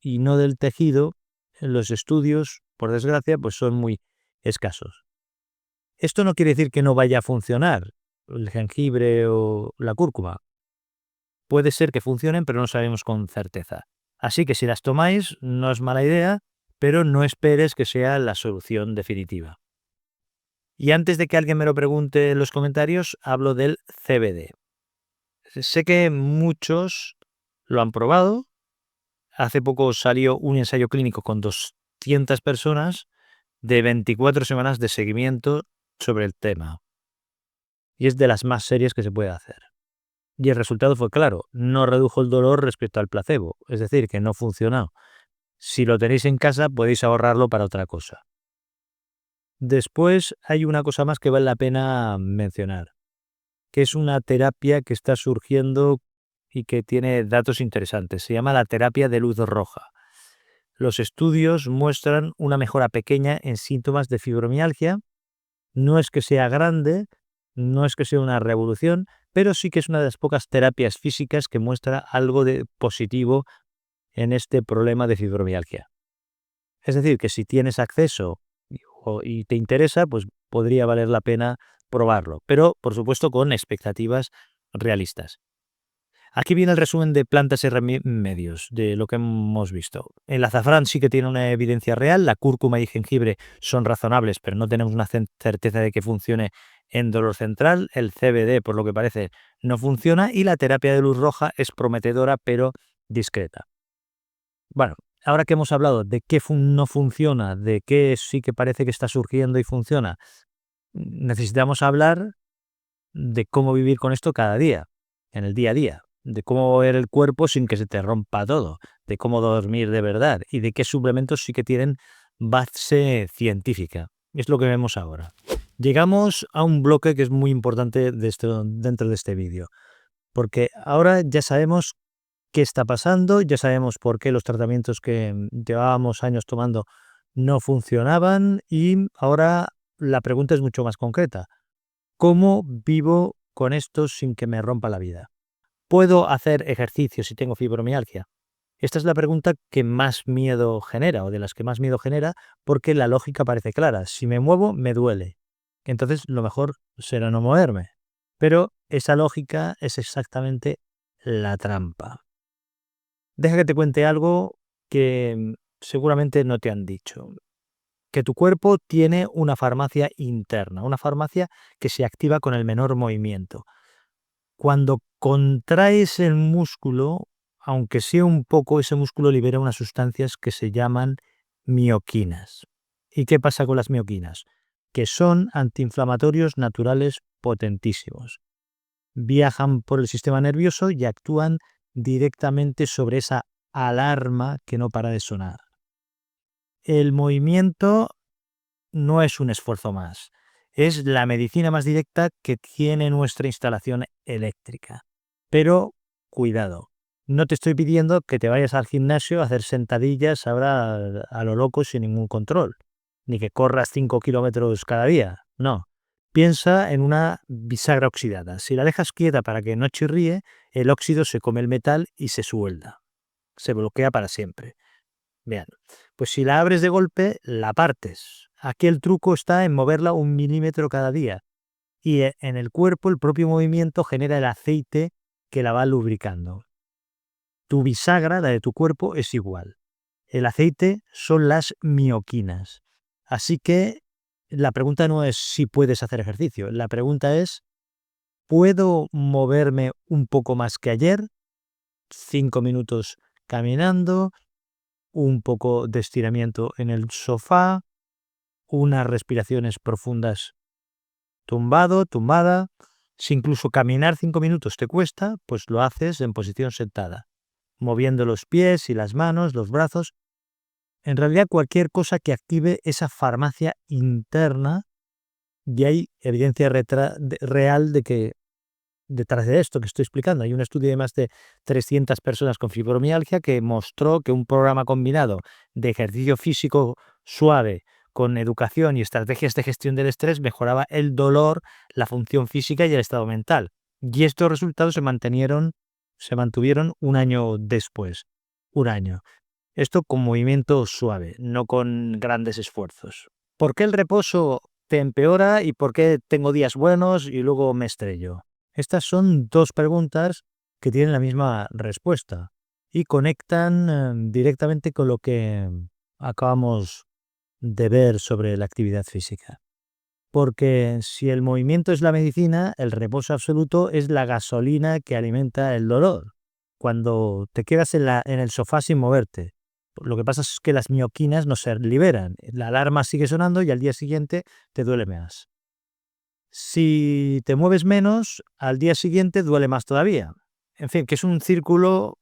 y no del tejido, los estudios, por desgracia, pues son muy escasos. Esto no quiere decir que no vaya a funcionar el jengibre o la cúrcuma. Puede ser que funcionen, pero no sabemos con certeza. Así que si las tomáis, no es mala idea, pero no esperes que sea la solución definitiva. Y antes de que alguien me lo pregunte en los comentarios, hablo del CBD. Sé que muchos lo han probado. Hace poco salió un ensayo clínico con 200 personas de 24 semanas de seguimiento sobre el tema. Y es de las más serias que se puede hacer. Y el resultado fue claro, no redujo el dolor respecto al placebo, es decir, que no funcionó. Si lo tenéis en casa, podéis ahorrarlo para otra cosa. Después hay una cosa más que vale la pena mencionar, que es una terapia que está surgiendo y que tiene datos interesantes. Se llama la terapia de luz roja. Los estudios muestran una mejora pequeña en síntomas de fibromialgia. No es que sea grande, no es que sea una revolución, pero sí que es una de las pocas terapias físicas que muestra algo de positivo en este problema de fibromialgia. Es decir, que si tienes acceso y te interesa, pues podría valer la pena probarlo, pero por supuesto con expectativas realistas. Aquí viene el resumen de plantas y remedios de lo que hemos visto. El azafrán sí que tiene una evidencia real, la cúrcuma y jengibre son razonables, pero no tenemos una certeza de que funcione en dolor central. El CBD, por lo que parece, no funciona y la terapia de luz roja es prometedora, pero discreta. Bueno, ahora que hemos hablado de qué no funciona, de qué sí que parece que está surgiendo y funciona, necesitamos hablar de cómo vivir con esto cada día, en el día a día, de cómo ver el cuerpo sin que se te rompa todo, de cómo dormir de verdad y de qué suplementos sí que tienen base científica. Es lo que vemos ahora. Llegamos a un bloque que es muy importante dentro de este vídeo, porque ahora ya sabemos qué está pasando, ya sabemos por qué los tratamientos que llevábamos años tomando no funcionaban y ahora la pregunta es mucho más concreta. ¿Cómo vivo con esto sin que me rompa la vida? ¿Puedo hacer ejercicio si tengo fibromialgia? Esta es la pregunta que más miedo genera o de las que más miedo genera porque la lógica parece clara. Si me muevo, me duele. Entonces lo mejor será no moverme. Pero esa lógica es exactamente la trampa. Deja que te cuente algo que seguramente no te han dicho. Que tu cuerpo tiene una farmacia interna, una farmacia que se activa con el menor movimiento. Cuando contraes el músculo, aunque sea un poco, ese músculo libera unas sustancias que se llaman mioquinas. ¿Y qué pasa con las mioquinas? Que son antiinflamatorios naturales potentísimos. Viajan por el sistema nervioso y actúan directamente sobre esa alarma que no para de sonar. El movimiento no es un esfuerzo más, es la medicina más directa que tiene nuestra instalación eléctrica. Pero cuidado, no te estoy pidiendo que te vayas al gimnasio a hacer sentadillas ahora a lo loco sin ningún control, ni que corras 5 kilómetros cada día, no. Piensa en una bisagra oxidada. Si la dejas quieta para que no chirríe, el óxido se come el metal y se suelda. Se bloquea para siempre. Vean, pues si la abres de golpe, la partes. Aquí el truco está en moverla 1 milímetro cada día. Y en el cuerpo el propio movimiento genera el aceite que la va lubricando. Tu bisagra, la de tu cuerpo, es igual. El aceite son las mioquinas. Así que la pregunta no es si puedes hacer ejercicio. La pregunta es, ¿puedo moverme un poco más que ayer? 5 minutos caminando, un poco de estiramiento en el sofá, unas respiraciones profundas tumbado, tumbada. Si incluso caminar 5 minutos te cuesta, pues lo haces en posición sentada, moviendo los pies y las manos, los brazos. En realidad cualquier cosa que active esa farmacia interna, y hay evidencia real de que detrás de esto que estoy explicando, hay un estudio de más de 300 personas con fibromialgia que mostró que un programa combinado de ejercicio físico suave con educación y estrategias de gestión del estrés mejoraba el dolor, la función física y el estado mental. Y estos resultados se mantuvieron un año después. Un año. Esto con movimiento suave, no con grandes esfuerzos. ¿Por qué el reposo te empeora y por qué tengo días buenos y luego me estrello? Estas son dos preguntas que tienen la misma respuesta y conectan directamente con lo que acabamos de ver sobre la actividad física. Porque si el movimiento es la medicina, el reposo absoluto es la gasolina que alimenta el dolor. Cuando te quedas en el sofá sin moverte, lo que pasa es que las mioquinas no se liberan. La alarma sigue sonando y al día siguiente te duele más. Si te mueves menos, al día siguiente duele más todavía. En fin, que es un círculo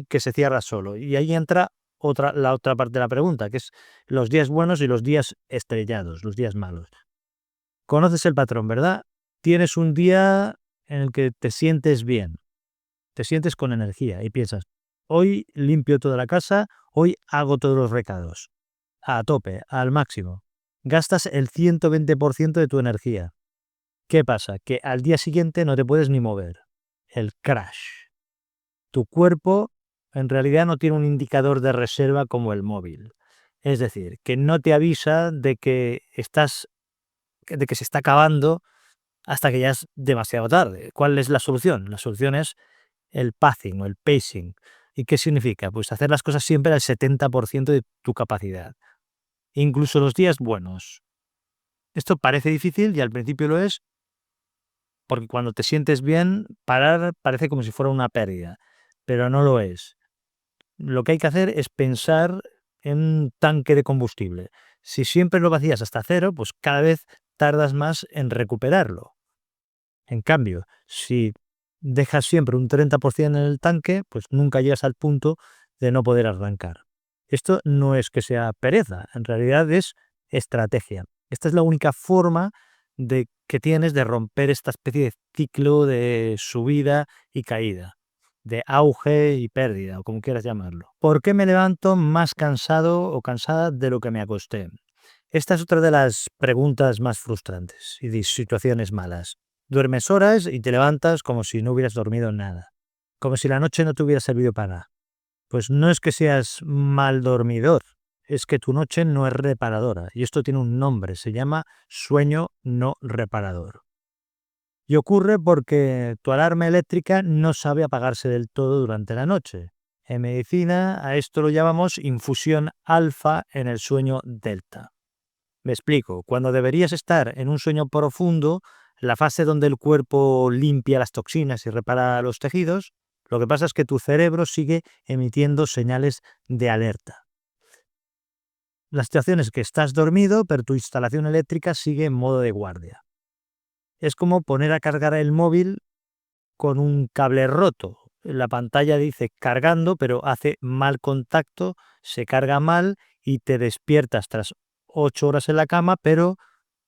que se cierra solo. Y ahí entra la otra parte de la pregunta, que es los días buenos y los días estrellados, los días malos. Conoces el patrón, ¿verdad? Tienes un día en el que te sientes bien, te sientes con energía y piensas, hoy limpio toda la casa, hoy hago todos los recados, a tope, al máximo. Gastas el 120% de tu energía. ¿Qué pasa? Que al día siguiente no te puedes ni mover. El crash. Tu cuerpo en realidad no tiene un indicador de reserva como el móvil. Es decir, que no te avisa de que se está acabando hasta que ya es demasiado tarde. ¿Cuál es la solución? La solución es el pacing o el pacing. ¿Y qué significa? Pues hacer las cosas siempre al 70% de tu capacidad. Incluso los días buenos. Esto parece difícil y al principio lo es, porque cuando te sientes bien, parar parece como si fuera una pérdida, pero no lo es. Lo que hay que hacer es pensar en un tanque de combustible. Si siempre lo vacías hasta cero, pues cada vez tardas más en recuperarlo. En cambio, si dejas siempre un 30% en el tanque, pues nunca llegas al punto de no poder arrancar. Esto no es que sea pereza, en realidad es estrategia. Esta es la única forma que tienes de romper esta especie de ciclo de subida y caída, de auge y pérdida, o como quieras llamarlo. ¿Por qué me levanto más cansado o cansada de lo que me acosté? Esta es otra de las preguntas más frustrantes y de situaciones malas. Duermes horas y te levantas como si no hubieras dormido nada, como si la noche no te hubiera servido para nada. Pues no es que seas mal dormidor, es que tu noche no es reparadora, y esto tiene un nombre, se llama sueño no reparador. Y ocurre porque tu alarma eléctrica no sabe apagarse del todo durante la noche. En medicina a esto lo llamamos infusión alfa en el sueño delta. Me explico, cuando deberías estar en un sueño profundo, la fase donde el cuerpo limpia las toxinas y repara los tejidos, lo que pasa es que tu cerebro sigue emitiendo señales de alerta. La situación es que estás dormido, pero tu instalación eléctrica sigue en modo de guardia. Es como poner a cargar el móvil con un cable roto. La pantalla dice cargando, pero hace mal contacto, se carga mal y te despiertas tras 8 horas en la cama, pero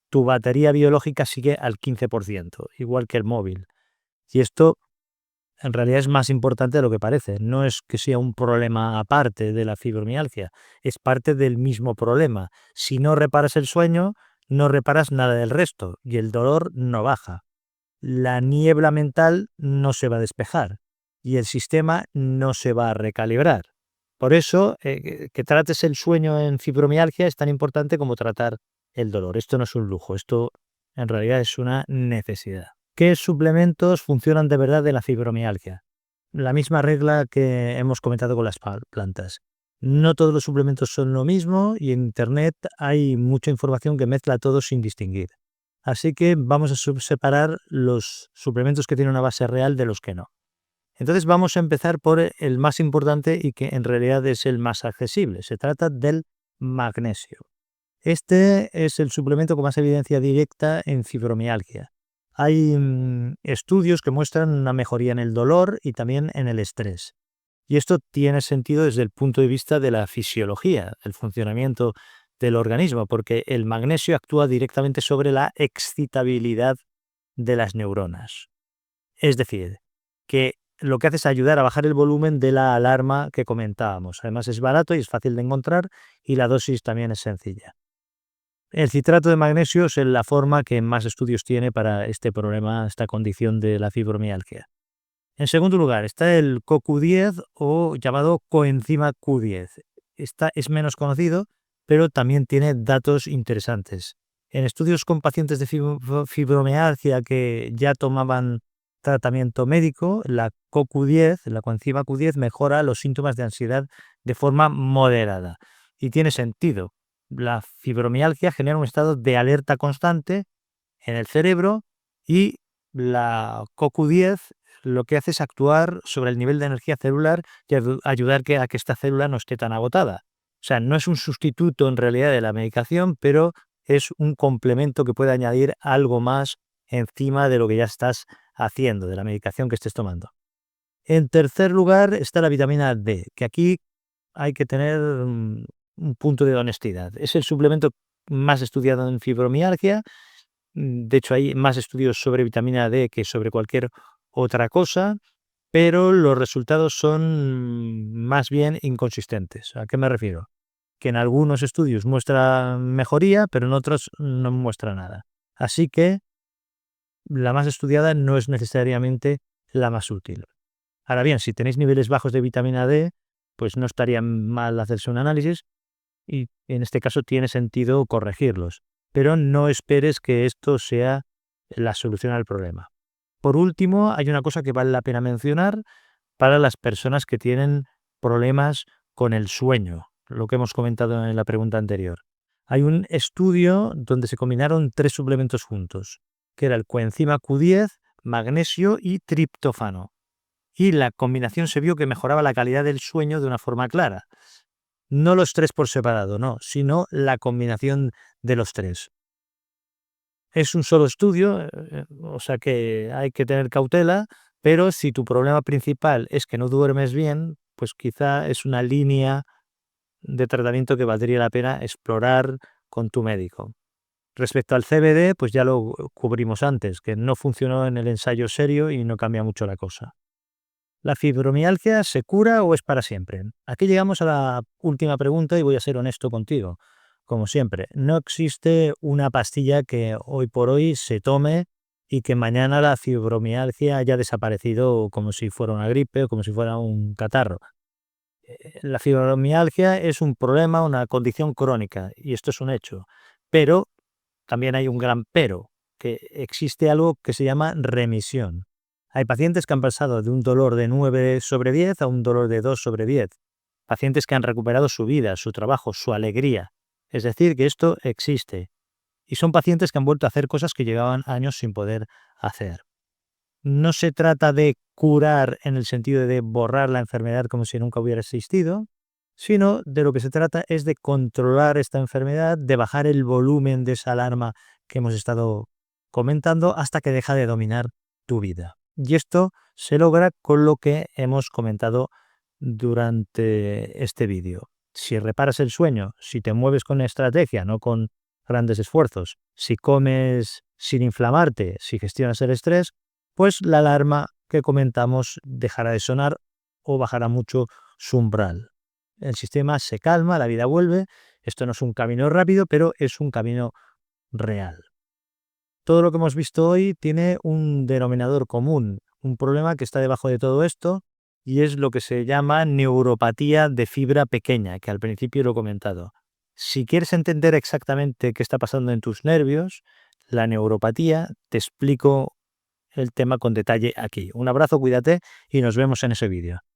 tu batería biológica sigue al 15%, igual que el móvil. Y esto en realidad es más importante de lo que parece. No es que sea un problema aparte de la fibromialgia, es parte del mismo problema. Si no reparas el sueño, no reparas nada del resto y el dolor no baja. La niebla mental no se va a despejar y el sistema no se va a recalibrar. Por eso, que trates el sueño en fibromialgia es tan importante como tratar el dolor. Esto no es un lujo, esto en realidad es una necesidad. ¿Qué suplementos funcionan de verdad de la fibromialgia? La misma regla que hemos comentado con las plantas. No todos los suplementos son lo mismo y en Internet hay mucha información que mezcla todo sin distinguir. Así que vamos a separar los suplementos que tienen una base real de los que no. Entonces vamos a empezar por el más importante y que en realidad es el más accesible. Se trata del magnesio. Este es el suplemento con más evidencia directa en fibromialgia. Hay estudios que muestran una mejoría en el dolor y también en el estrés. Y esto tiene sentido desde el punto de vista de la fisiología, el funcionamiento del organismo, porque el magnesio actúa directamente sobre la excitabilidad de las neuronas. Es decir, que lo que hace es ayudar a bajar el volumen de la alarma que comentábamos. Además es barato y es fácil de encontrar y la dosis también es sencilla. El citrato de magnesio es la forma que más estudios tiene para este problema, esta condición de la fibromialgia. En segundo lugar está el CoQ10 o llamado coenzima Q10. Esta es menos conocido, pero también tiene datos interesantes. En estudios con pacientes de fibromialgia que ya tomaban tratamiento médico, la CoQ10, la coenzima Q10, mejora los síntomas de ansiedad de forma moderada. Y tiene sentido. La fibromialgia genera un estado de alerta constante en el cerebro y la CoQ10 lo que hace es actuar sobre el nivel de energía celular y ayudar a que esta célula no esté tan agotada. O sea, no es un sustituto en realidad de la medicación, pero es un complemento que puede añadir algo más encima de lo que ya estás haciendo, de la medicación que estés tomando. En tercer lugar está la vitamina D, que aquí hay que tener un punto de honestidad. Es el suplemento más estudiado en fibromialgia. De hecho, hay más estudios sobre vitamina D que sobre cualquier otra cosa, pero los resultados son más bien inconsistentes. ¿A qué me refiero? Que en algunos estudios muestra mejoría, pero en otros no muestra nada. Así que la más estudiada no es necesariamente la más útil. Ahora bien, si tenéis niveles bajos de vitamina D, pues no estaría mal hacerse un análisis y en este caso tiene sentido corregirlos. Pero no esperes que esto sea la solución al problema. Por último, hay una cosa que vale la pena mencionar para las personas que tienen problemas con el sueño, lo que hemos comentado en la pregunta anterior. Hay un estudio donde se combinaron 3 suplementos juntos, que era el coenzima Q10, magnesio y triptófano. Y la combinación se vio que mejoraba la calidad del sueño de una forma clara. No los 3 por separado, no, sino la combinación de los 3. Es un solo estudio, o sea que hay que tener cautela, pero si tu problema principal es que no duermes bien, pues quizá es una línea de tratamiento que valdría la pena explorar con tu médico. Respecto al CBD, pues ya lo cubrimos antes, que no funcionó en el ensayo serio y no cambia mucho la cosa. ¿La fibromialgia se cura o es para siempre? Aquí llegamos a la última pregunta y voy a ser honesto contigo. Como siempre, no existe una pastilla que hoy por hoy se tome y que mañana la fibromialgia haya desaparecido como si fuera una gripe o como si fuera un catarro. La fibromialgia es un problema, una condición crónica y esto es un hecho. Pero también hay un gran pero, que existe algo que se llama remisión. Hay pacientes que han pasado de un dolor de 9/10 a un dolor de 2/10. Pacientes que han recuperado su vida, su trabajo, su alegría. Es decir, que esto existe. Y son pacientes que han vuelto a hacer cosas que llevaban años sin poder hacer. No se trata de curar en el sentido de borrar la enfermedad como si nunca hubiera existido, sino de lo que se trata es de controlar esta enfermedad, de bajar el volumen de esa alarma que hemos estado comentando hasta que deja de dominar tu vida. Y esto se logra con lo que hemos comentado durante este vídeo. Si reparas el sueño, si te mueves con estrategia, no con grandes esfuerzos, si comes sin inflamarte, si gestionas el estrés, pues la alarma que comentamos dejará de sonar o bajará mucho su umbral. El sistema se calma, la vida vuelve. Esto no es un camino rápido, pero es un camino real. Todo lo que hemos visto hoy tiene un denominador común, un problema que está debajo de todo esto, y es lo que se llama neuropatía de fibra pequeña, que al principio lo he comentado. Si quieres entender exactamente qué está pasando en tus nervios, la neuropatía, te explico el tema con detalle aquí. Un abrazo, cuídate y nos vemos en ese vídeo.